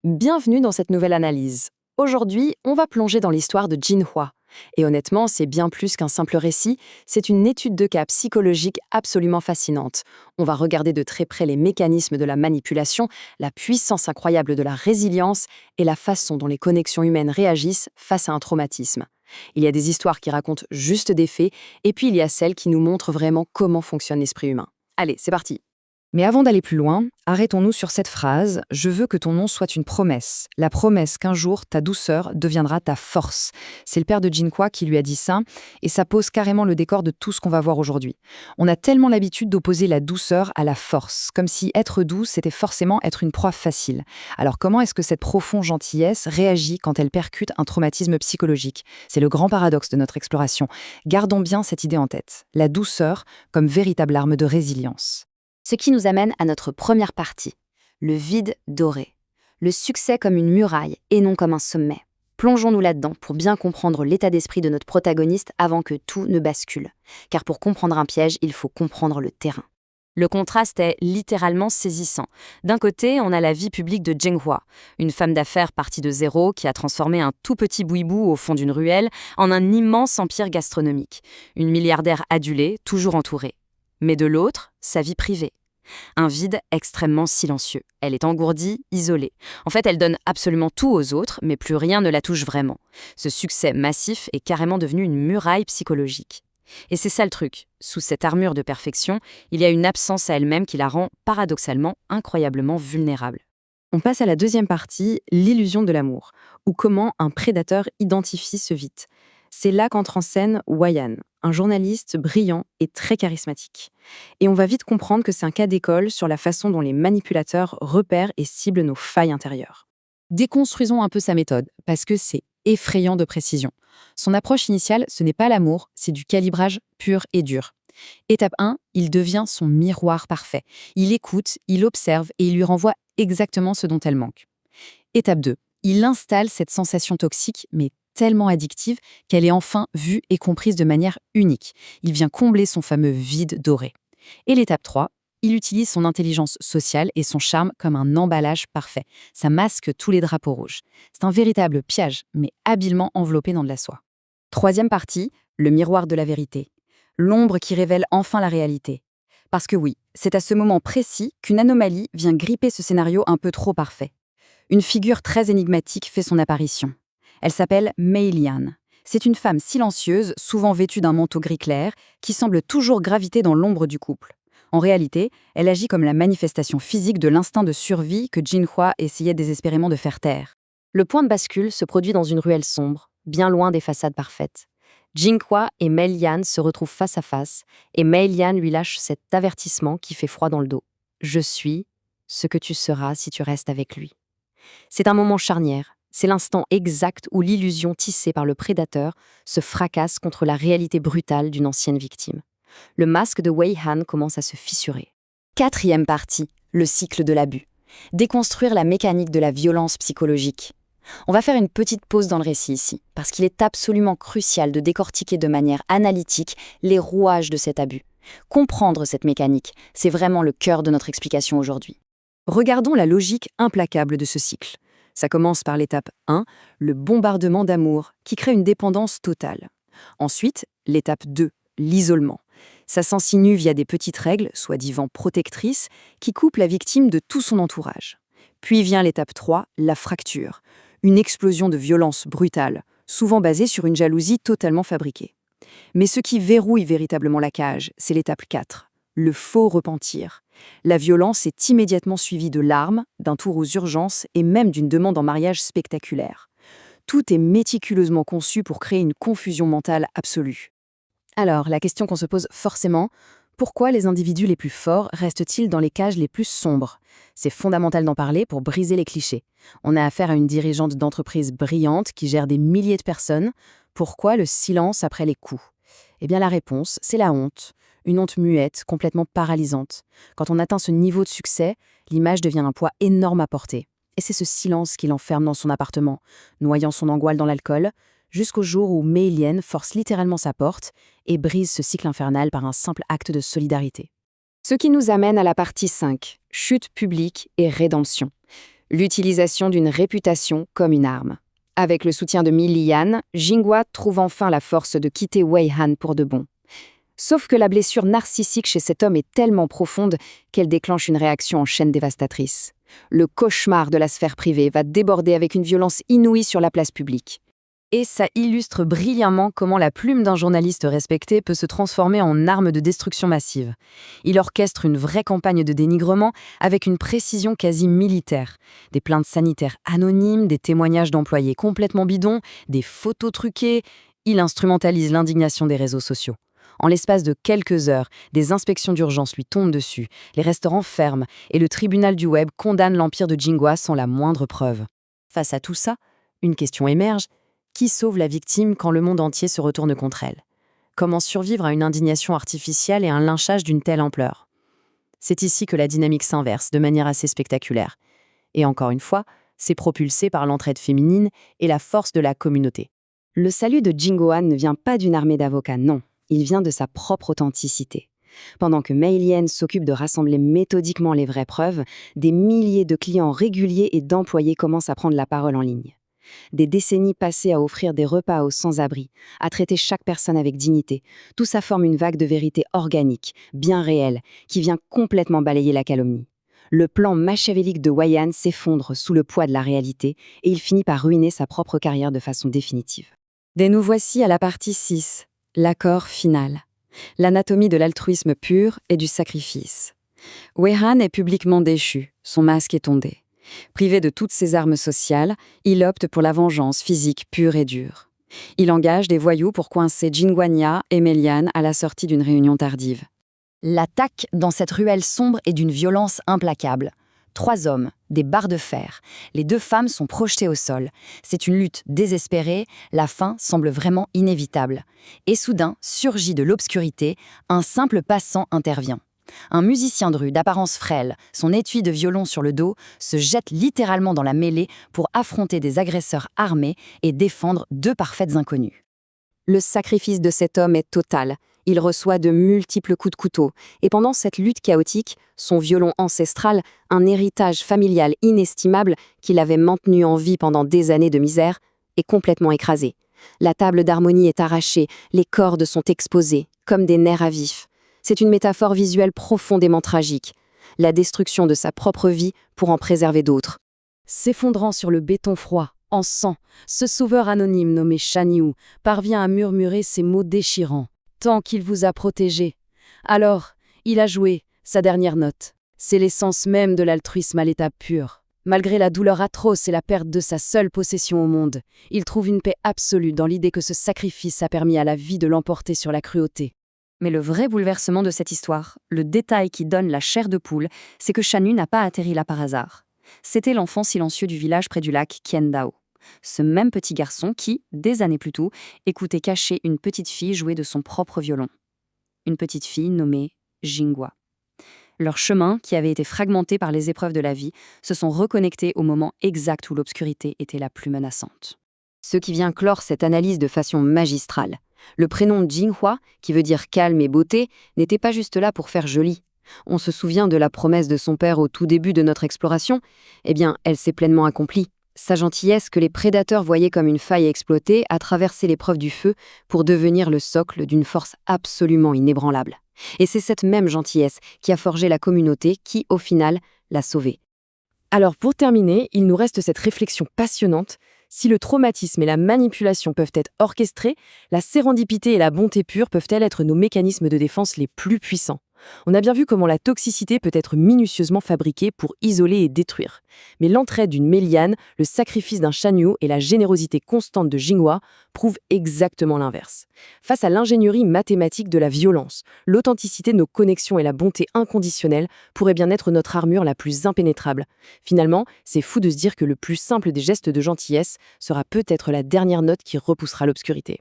Bienvenue dans cette nouvelle analyse. Aujourd'hui, on va plonger dans l'histoire de Jinhua. Et honnêtement, c'est bien plus qu'un simple récit, c'est une étude de cas psychologique absolument fascinante. On va regarder de très près les mécanismes de la manipulation, la puissance incroyable de la résilience et la façon dont les connexions humaines réagissent face à un traumatisme. Il y a des histoires qui racontent juste des faits, et puis il y a celles qui nous montrent vraiment comment fonctionne l'esprit humain. Allez, c'est parti! Mais avant d'aller plus loin, arrêtons-nous sur cette phrase « Je veux que ton nom soit une promesse ». La promesse qu'un jour, ta douceur deviendra ta force. C'est le père de Jinhua qui lui a dit ça, et ça pose carrément le décor de tout ce qu'on va voir aujourd'hui. On a tellement l'habitude d'opposer la douceur à la force, comme si être doux, c'était forcément être une proie facile. Alors comment est-ce que cette profonde gentillesse réagit quand elle percute un traumatisme psychologique? C'est le grand paradoxe de notre exploration. Gardons bien cette idée en tête. La douceur comme véritable arme de résilience. Ce qui nous amène à notre première partie, le vide doré. Le succès comme une muraille et non comme un sommet. Plongeons-nous là-dedans pour bien comprendre l'état d'esprit de notre protagoniste avant que tout ne bascule. Car pour comprendre un piège, il faut comprendre le terrain. Le contraste est littéralement saisissant. D'un côté, on a la vie publique de Jinhua, une femme d'affaires partie de zéro qui a transformé un tout petit boui-bout au fond d'une ruelle en un immense empire gastronomique. Une milliardaire adulée, toujours entourée. Mais de l'autre, sa vie privée. Un vide extrêmement silencieux. Elle est engourdie, isolée. En fait, elle donne absolument tout aux autres, mais plus rien ne la touche vraiment. Ce succès massif est carrément devenu une muraille psychologique. Et c'est ça le truc. Sous cette armure de perfection, il y a une absence à elle-même qui la rend paradoxalement incroyablement vulnérable. On passe à la deuxième partie, l'illusion de l'amour, ou comment un prédateur identifie ce vide. C'est là qu'entre en scène Wayan, un journaliste brillant et très charismatique. Et on va vite comprendre que c'est un cas d'école sur la façon dont les manipulateurs repèrent et ciblent nos failles intérieures. Déconstruisons un peu sa méthode, parce que c'est effrayant de précision. Son approche initiale, ce n'est pas l'amour, c'est du calibrage pur et dur. Étape 1, il devient son miroir parfait. Il écoute, il observe et il lui renvoie exactement ce dont elle manque. Étape 2, il installe cette sensation toxique, mais tellement addictive qu'elle est enfin vue et comprise de manière unique. Il vient combler son fameux vide doré. Et l'étape 3, il utilise son intelligence sociale et son charme comme un emballage parfait. Ça masque tous les drapeaux rouges. C'est un véritable piège, mais habilement enveloppé dans de la soie. Troisième partie, le miroir de la vérité. L'ombre qui révèle enfin la réalité. Parce que oui, c'est à ce moment précis qu'une anomalie vient gripper ce scénario un peu trop parfait. Une figure très énigmatique fait son apparition. Elle s'appelle Mei Lian. C'est une femme silencieuse, souvent vêtue d'un manteau gris clair, qui semble toujours graviter dans l'ombre du couple. En réalité, elle agit comme la manifestation physique de l'instinct de survie que Jinhua essayait désespérément de faire taire. Le point de bascule se produit dans une ruelle sombre, bien loin des façades parfaites. Jinhua et Mei Lian se retrouvent face à face, et Mei Lian lui lâche cet avertissement qui fait froid dans le dos. « Je suis ce que tu seras si tu restes avec lui ». C'est un moment charnière. C'est l'instant exact où l'illusion tissée par le prédateur se fracasse contre la réalité brutale d'une ancienne victime. Le masque de Wei Han commence à se fissurer. Quatrième partie, le cycle de l'abus. Déconstruire la mécanique de la violence psychologique. On va faire une petite pause dans le récit ici, parce qu'il est absolument crucial de décortiquer de manière analytique les rouages de cet abus. Comprendre cette mécanique, c'est vraiment le cœur de notre explication aujourd'hui. Regardons la logique implacable de ce cycle. Ça commence par l'étape 1, le bombardement d'amour, qui crée une dépendance totale. Ensuite, l'étape 2, l'isolement. Ça s'insinue via des petites règles, soi-disant protectrices, qui coupent la victime de tout son entourage. Puis vient l'étape 3, la fracture. Une explosion de violence brutale, souvent basée sur une jalousie totalement fabriquée. Mais ce qui verrouille véritablement la cage, c'est l'étape 4, le faux repentir. La violence est immédiatement suivie de larmes, d'un tour aux urgences et même d'une demande en mariage spectaculaire. Tout est méticuleusement conçu pour créer une confusion mentale absolue. Alors, la question qu'on se pose forcément, pourquoi les individus les plus forts restent-ils dans les cages les plus sombres? C'est fondamental d'en parler pour briser les clichés. On a affaire à une dirigeante d'entreprise brillante qui gère des milliers de personnes. Pourquoi le silence après les coups? Eh bien la réponse, c'est la honte. Une honte muette, complètement paralysante. Quand on atteint ce niveau de succès, l'image devient un poids énorme à porter. Et c'est ce silence qui l'enferme dans son appartement, noyant son angoisse dans l'alcool, jusqu'au jour où Mei Lian force littéralement sa porte et brise ce cycle infernal par un simple acte de solidarité. Ce qui nous amène à la partie 5, chute publique et rédemption. L'utilisation d'une réputation comme une arme. Avec le soutien de Mi Lian, Jinghua trouve enfin la force de quitter Wei Han pour de bon. Sauf que la blessure narcissique chez cet homme est tellement profonde qu'elle déclenche une réaction en chaîne dévastatrice. Le cauchemar de la sphère privée va déborder avec une violence inouïe sur la place publique. Et ça illustre brillamment comment la plume d'un journaliste respecté peut se transformer en arme de destruction massive. Il orchestre une vraie campagne de dénigrement avec une précision quasi militaire. Des plaintes sanitaires anonymes, des témoignages d'employés complètement bidons, des photos truquées. Il instrumentalise l'indignation des réseaux sociaux. En l'espace de quelques heures, des inspections d'urgence lui tombent dessus, les restaurants ferment et le tribunal du web condamne l'empire de Jinghua sans la moindre preuve. Face à tout ça, une question émerge. Qui sauve la victime quand le monde entier se retourne contre elle? Comment survivre à une indignation artificielle et un lynchage d'une telle ampleur? C'est ici que la dynamique s'inverse de manière assez spectaculaire. Et encore une fois, c'est propulsé par l'entraide féminine et la force de la communauté. Le salut de Jinghua ne vient pas d'une armée d'avocats, non. Il vient de sa propre authenticité. Pendant que Mei Lian s'occupe de rassembler méthodiquement les vraies preuves, des milliers de clients réguliers et d'employés commencent à prendre la parole en ligne. Des décennies passées à offrir des repas aux sans-abri, à traiter chaque personne avec dignité, tout ça forme une vague de vérité organique, bien réelle, qui vient complètement balayer la calomnie. Le plan machiavélique de Wei Han s'effondre sous le poids de la réalité et il finit par ruiner sa propre carrière de façon définitive. Et nous voici à la partie 6, l'accord final. L'anatomie de l'altruisme pur et du sacrifice. Wei Han est publiquement déchu, son masque est ondé. Privé de toutes ses armes sociales, il opte pour la vengeance physique pure et dure. Il engage des voyous pour coincer Jinghua et Mei Lian à la sortie d'une réunion tardive. L'attaque dans cette ruelle sombre est d'une violence implacable. 3 hommes, des barres de fer. Les 2 femmes sont projetées au sol. C'est une lutte désespérée, la fin semble vraiment inévitable. Et soudain, surgit de l'obscurité, un simple passant intervient. Un musicien de rue d'apparence frêle, son étui de violon sur le dos, se jette littéralement dans la mêlée pour affronter des agresseurs armés et défendre 2 parfaites inconnues. Le sacrifice de cet homme est total. Il reçoit de multiples coups de couteau. Et pendant cette lutte chaotique, son violon ancestral, un héritage familial inestimable qu'il avait maintenu en vie pendant des années de misère, est complètement écrasé. La table d'harmonie est arrachée, les cordes sont exposées, comme des nerfs à vif. C'est une métaphore visuelle profondément tragique. La destruction de sa propre vie pour en préserver d'autres. S'effondrant sur le béton froid, en sang, ce sauveur anonyme nommé Shan Yu parvient à murmurer ces mots déchirants. Tant qu'il vous a protégé. Alors, il a joué sa dernière note. C'est l'essence même de l'altruisme à l'état pur. Malgré la douleur atroce et la perte de sa seule possession au monde, il trouve une paix absolue dans l'idée que ce sacrifice a permis à la vie de l'emporter sur la cruauté. Mais le vrai bouleversement de cette histoire, le détail qui donne la chair de poule, c'est que Shan Yu n'a pas atterri là par hasard. C'était l'enfant silencieux du village près du lac Qiandao. Ce même petit garçon qui, des années plus tôt, écoutait caché une petite fille jouer de son propre violon. Une petite fille nommée Jinghua. Leurs chemins, qui avaient été fragmentés par les épreuves de la vie, se sont reconnectés au moment exact où l'obscurité était la plus menaçante. Ce qui vient clore cette analyse de façon magistrale. Le prénom Jinghua, qui veut dire calme et beauté, n'était pas juste là pour faire joli. On se souvient de la promesse de son père au tout début de notre exploration. Eh bien, elle s'est pleinement accomplie. Sa gentillesse que les prédateurs voyaient comme une faille exploitée a traversé l'épreuve du feu pour devenir le socle d'une force absolument inébranlable. Et c'est cette même gentillesse qui a forgé la communauté qui, au final, l'a sauvée. Alors pour terminer, il nous reste cette réflexion passionnante. Si le traumatisme et la manipulation peuvent être orchestrés, la sérendipité et la bonté pure peuvent-elles être nos mécanismes de défense les plus puissants? On a bien vu comment la toxicité peut être minutieusement fabriquée pour isoler et détruire. Mais l'entraide d'une Mei Lian, le sacrifice d'un Shan Yu et la générosité constante de Jinghua prouvent exactement l'inverse. Face à l'ingénierie mathématique de la violence, l'authenticité de nos connexions et la bonté inconditionnelle pourraient bien être notre armure la plus impénétrable. Finalement, c'est fou de se dire que le plus simple des gestes de gentillesse sera peut-être la dernière note qui repoussera l'obscurité.